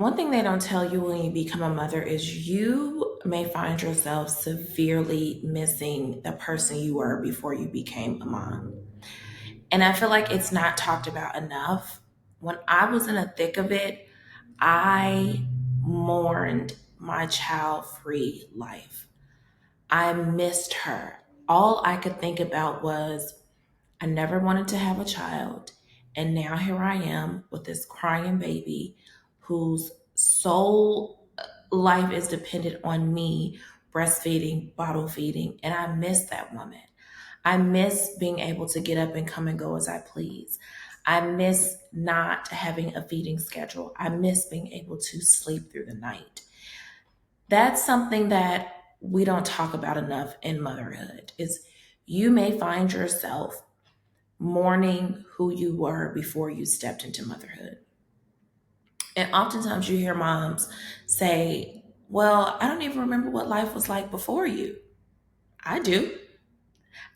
One thing they don't tell you when you become a mother is you may find yourself severely missing the person you were before you became a mom. And I feel like it's not talked about enough. When I was in the thick of it, I mourned my child free life. I missed her. All I could think about was I never wanted to have a child. And now here I am with this crying baby whose sole life is dependent on me breastfeeding, bottle feeding. And I miss that woman. I miss being able to get up and come and go as I please. I miss not having a feeding schedule. I miss being able to sleep through the night. That's something that we don't talk about enough in motherhood is you may find yourself mourning who you were before you stepped into motherhood. And oftentimes you hear moms say, well, I don't even remember what life was like before you. I do.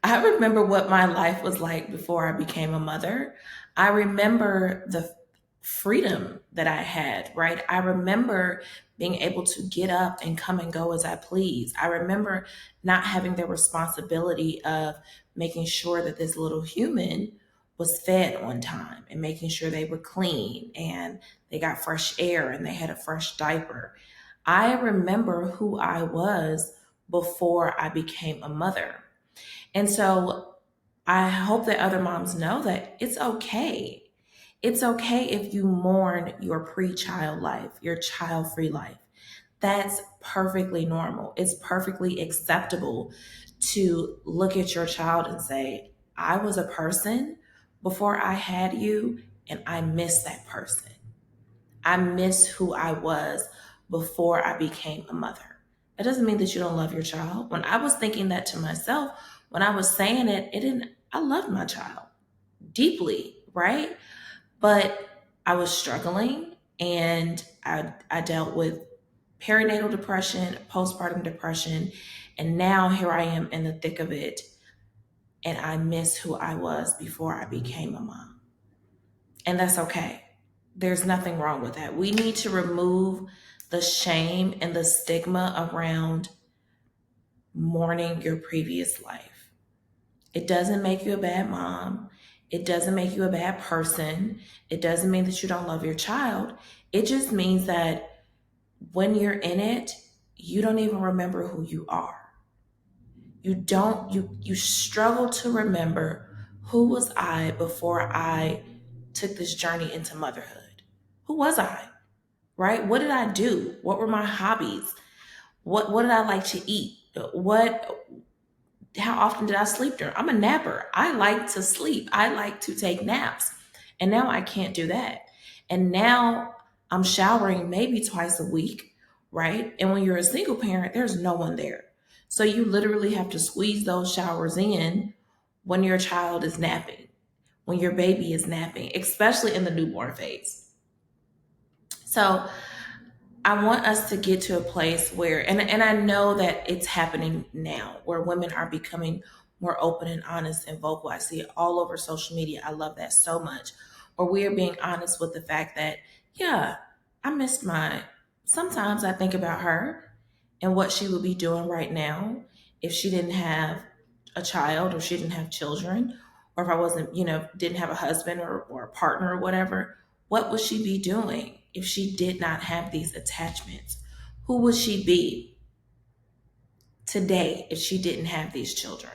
I remember what my life was like before I became a mother. I remember the freedom that I had, right? I remember being able to get up and come and go as I please. I remember not having the responsibility of making sure that this little human was fed on time and making sure they were clean and they got fresh air and they had a fresh diaper. I remember who I was before I became a mother. And so I hope that other moms know that it's okay. It's okay if you mourn your pre child life, your child free life. That's perfectly normal. It's perfectly acceptable to look at your child and say, I was a person before I had you, and I miss that person. I miss who I was before I became a mother. That doesn't mean that you don't love your child. When I was thinking that to myself, when I was saying it, I loved my child deeply, right? But I was struggling and I dealt with perinatal depression, postpartum depression, and now here I am in the thick of it and I miss who I was before I became a mom. And that's okay. There's nothing wrong with that. We need to remove the shame and the stigma around mourning your previous life. It doesn't make you a bad mom. It doesn't make you a bad person. It doesn't mean that you don't love your child. It just means that when you're in it, you don't even remember who you are. You struggle to remember who was I before I took this journey into motherhood. Who was I? Right? What did I do? What were my hobbies? What did I like to eat? What how often did I sleep during? I'm a napper. I like to sleep. I like to take naps. And now I can't do that. And now I'm showering maybe twice a week, right? And when you're a single parent, there's no one there. So you literally have to squeeze those showers in when your child is napping, when your baby is napping, especially in the newborn phase. So I want us to get to a place where, and I know that it's happening now, where women are becoming more open and honest and vocal. I see it all over social media. I love that so much. Or we are being honest with the fact that, yeah, I missed my, sometimes I think about her and what she would be doing right now if she didn't have a child or she didn't have children, or if I wasn't, didn't have a husband or a partner or whatever. What would she be doing if she did not have these attachments? Who would she be today if she didn't have these children?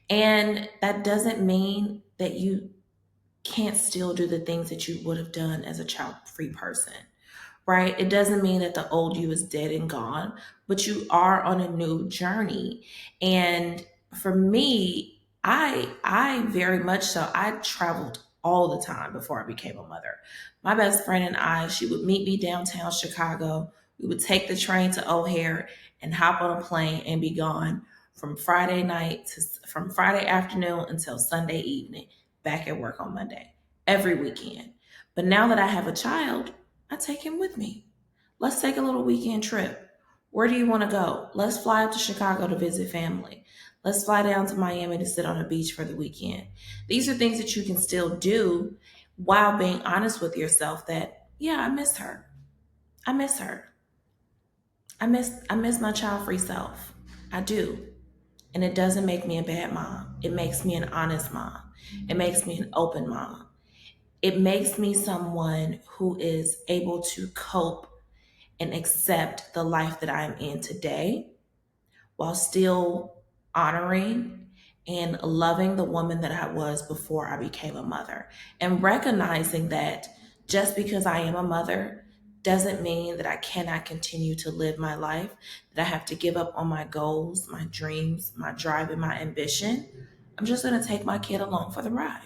And that doesn't mean that you can't still do the things that you would have done as a child free person, right? It doesn't mean that the old you is dead and gone, but you are on a new journey. And for me, I very much so, I traveled all the time before I became a mother. My best friend and I, she would meet me downtown Chicago. We would take the train to O'Hare and hop on a plane and be gone from Friday afternoon until Sunday evening, back at work on Monday, every weekend. But now that I have a child, I take him with me. Let's take a little weekend trip. Where do you want to go? Let's fly up to Chicago to visit family. Let's fly down to Miami to sit on a beach for the weekend. These are things that you can still do while being honest with yourself that, yeah, I miss her. I miss her. I miss my child free self. I do. And it doesn't make me a bad mom. It makes me an honest mom. It makes me an open mom. It makes me someone who is able to cope and accept the life that I am in today while still honoring and loving the woman that I was before I became a mother. And recognizing that just because I am a mother doesn't mean that I cannot continue to live my life, that I have to give up on my goals, my dreams, my drive, and my ambition. I'm just going to take my kid along for the ride.